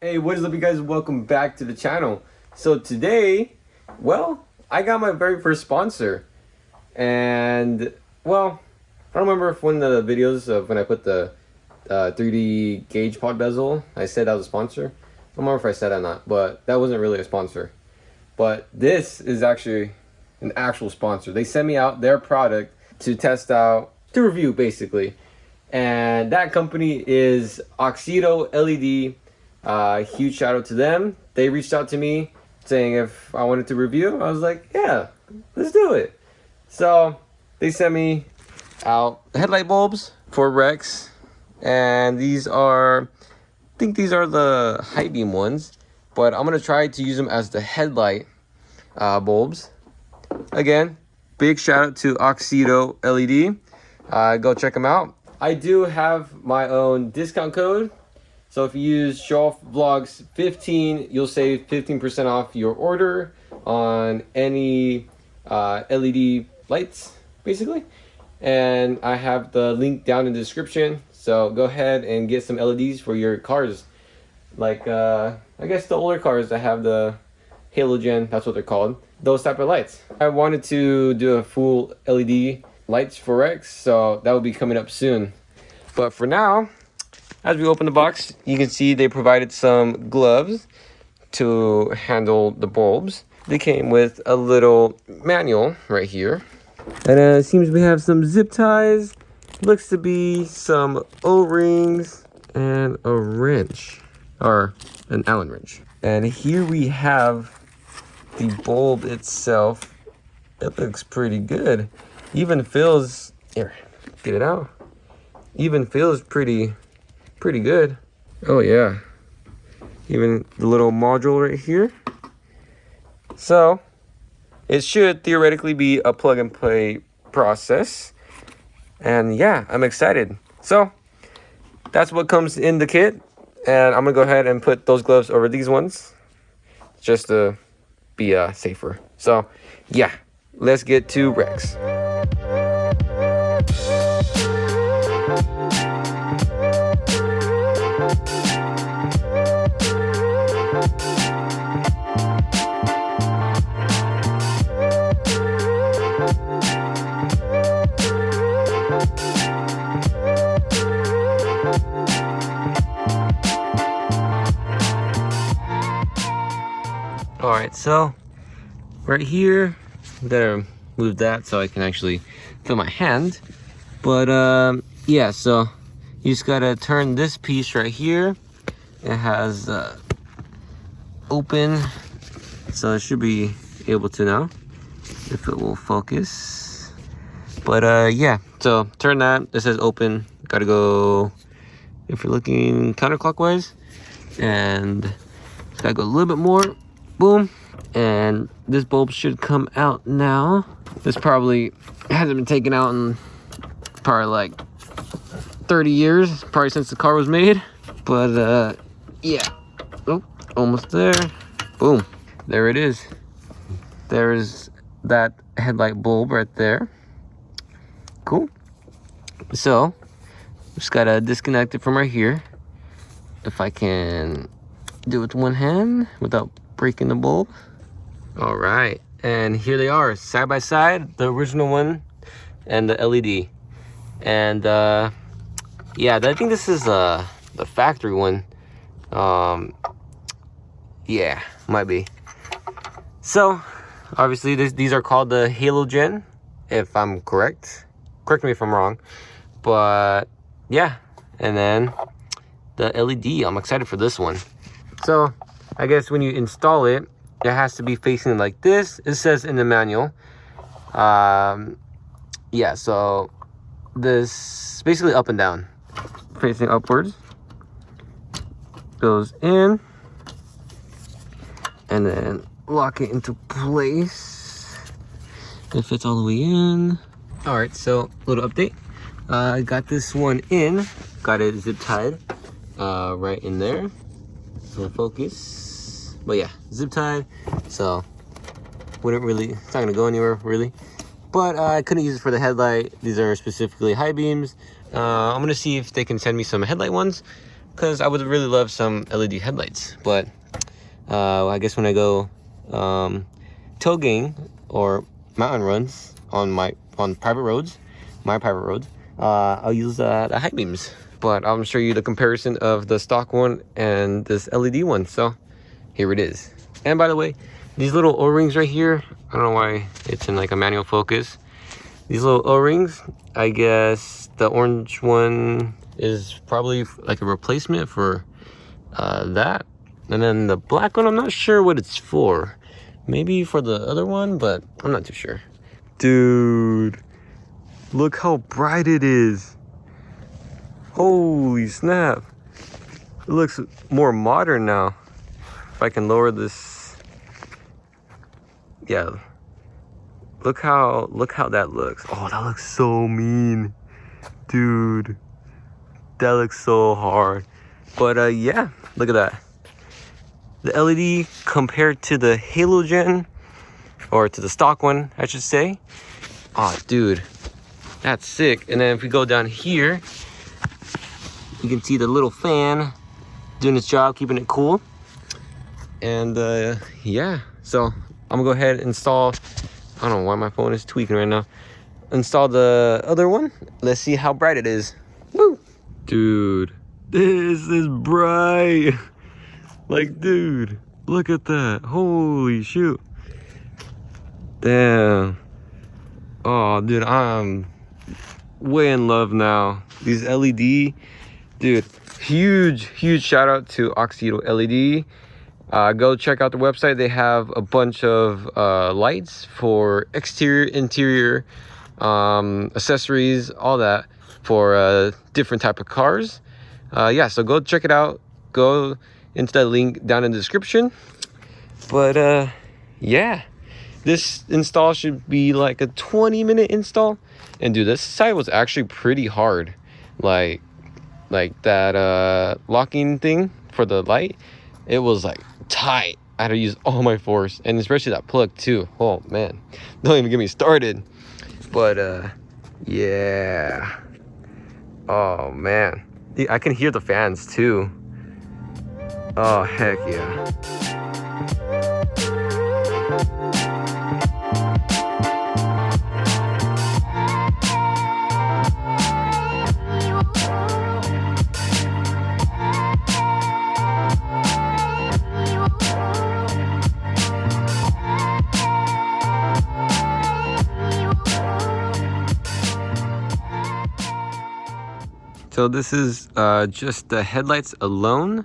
Hey, what is up, you guys? Welcome back to the channel. So today, well, I got my very first sponsor. And, well, I don't remember if one of the videos of when I put the 3D gauge pod bezel, I said that was a sponsor. I don't remember if I said that or not, but that wasn't really a sponsor. But this is actually an actual sponsor. They sent me out their product to test out, to review basically. And that company is Auxito LED. Huge shout out to them. They reached out to me saying if I wanted to review. I was like, yeah, let's do it. So they sent me out headlight bulbs for Rex, and these are, I think these are the high beam ones, but I'm gonna try to use them as the headlight bulbs. Again, big shout out to Auxito LED. Go check them out. I do have my own discount code. So if you use ShowOffVlogs15, you'll save 15% off your order on any LED lights, basically. And I have the link down in the description. So go ahead and get some LEDs for your cars. Like, I guess the older cars that have the halogen, that's what they're called. Those type of lights. I wanted to do a full LED lights for Rex, so that will be coming up soon. But for now, as we open the box, you can see they provided some gloves to handle the bulbs. They came with a little manual right here. And it seems we have some zip ties. Looks to be some O-rings and a wrench, or an Allen wrench. And here we have the bulb itself. It looks pretty good. Even feels, here, get it out. Even feels pretty good. Oh yeah, even the little module right here. So it should theoretically be a plug and play process, and yeah, I'm excited. So that's what comes in the kit, and I'm gonna go ahead and put those gloves over these ones just to be safer. So yeah, let's get to Rex. Alright, so right here, I'm gonna move that so I can actually feel my hand. But yeah, so you just gotta turn this piece right here. It has open, so I should be able to now, if it will focus. But yeah, so turn that. It says open. Gotta go, if you're looking counterclockwise, and it's gotta go a little bit more. Boom. And this bulb should come out now. This probably hasn't been taken out in probably like 30 years, probably since the car was made. But yeah. Oh, almost there. Boom. There it is. There's that headlight bulb right there. Cool. So just gotta disconnect it from right here. If I can do it with one hand without breaking the bulb. All right, and here they are, side by side, the original one and the LED. And yeah, I think this is the factory one. Yeah, might be. So obviously these are called the halogen, if I'm correct. Correct me if I'm wrong. But yeah, and then the LED, I'm excited for this one. So I guess when you install it, it has to be facing like this. It says in the manual. Yeah, so this basically up and down, facing upwards, goes in, and then lock it into place. It fits all the way in. All right, so little update. I got this one in, got it zip tied right in there. So focus. But yeah, zip tied, so wouldn't really, it's not gonna go anywhere really. But I couldn't use it for the headlight. These are specifically high beams. I'm gonna see if they can send me some headlight ones. because I would really love some LED headlights. But I guess when I go togging or mountain runs on private roads, my private roads, I'll use the high beams. But I'm show you the comparison of the stock one and this LED one. So here it is. And by the way, these little O-rings right here, I don't know why it's in like a manual focus. These little O-rings, I guess the orange one is probably like a replacement for that. And then the black one, I'm not sure what it's for. Maybe for the other one, but I'm not too sure. Dude, look how bright it is. Holy snap. It looks more modern now. If I can lower this. Yeah. Look how that looks. Oh, that looks so mean. Dude. That looks so hard. But yeah, look at that. The LED compared to the halogen, or to the stock one, I should say. Oh, dude. That's sick. And then if we go down here, you can see the little fan doing its job, keeping it cool. And yeah, so I'm gonna go ahead and install, I don't know why my phone is tweaking right now. Install the other one. Let's see how bright it is. Woo! Dude, this is bright. Like, dude, look at that. Holy shoot. Damn. Oh, dude, I'm way in love now. These LED, dude, huge shout out to Auxito LED. Go check out the website. They have a bunch of lights for exterior, interior, accessories, all that for different type of cars. Yeah, so go check it out. Go into that link down in the description. But yeah, this install should be like a 20-minute install. And dude, this side was actually pretty hard. Like that locking thing for the light, it was like tight. I had to use all my force, and especially that plug too. Oh man, don't even get me started. But yeah. Oh man, I can hear the fans too. Oh heck yeah. So this is just the headlights alone,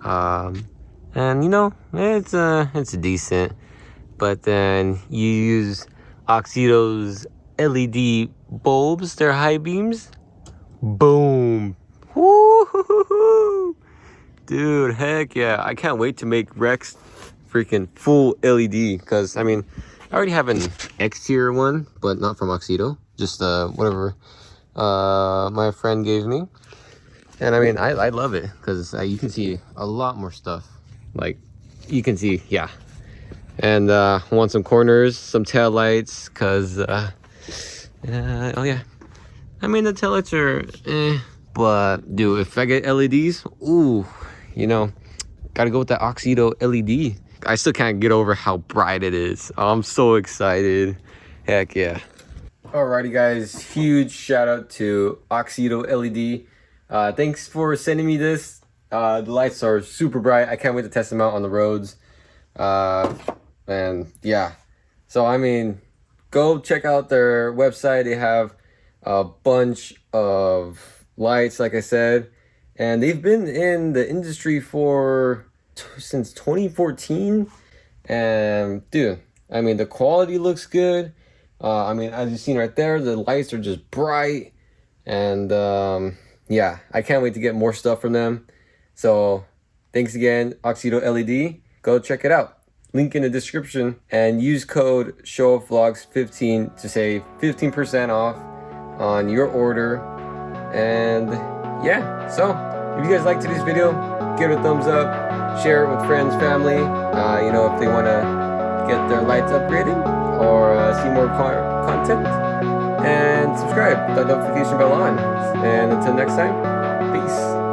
and you know, it's decent. But then you use Auxito's LED bulbs, their high beams. Boom! Woo-hoo-hoo-hoo. Dude, heck yeah! I can't wait to make Rex freaking full LED, because I mean, I already have an exterior one, but not from Auxito. Just whatever my friend gave me. And I mean, I love it because you can see a lot more stuff. Like, you can see, yeah. And I want some corners, some tail lights, because oh yeah, I mean the tail lights are but dude, if I get LEDs, ooh, you know, gotta go with that Auxito LED. I still can't get over how bright it is. I'm so excited. Heck yeah. Alrighty guys, huge shout out to Auxito LED. Thanks for sending me this. The lights are super bright. I can't wait to test them out on the roads. And yeah, so I mean, go check out their website. They have a bunch of lights, like I said, and they've been in the industry since 2014. And dude, I mean, the quality looks good. I mean, as you've seen right there, the lights are just bright. And yeah, I can't wait to get more stuff from them. So thanks again, Auxito LED. Go check it out. Link in the description, and use code SHOWOFFVLOGS15 to save 15% off on your order. And yeah, so if you guys liked today's video, give it a thumbs up, share it with friends, family. You know, if they want to get their lights upgraded or see more content, and subscribe, the notification bell on. And until next time, peace.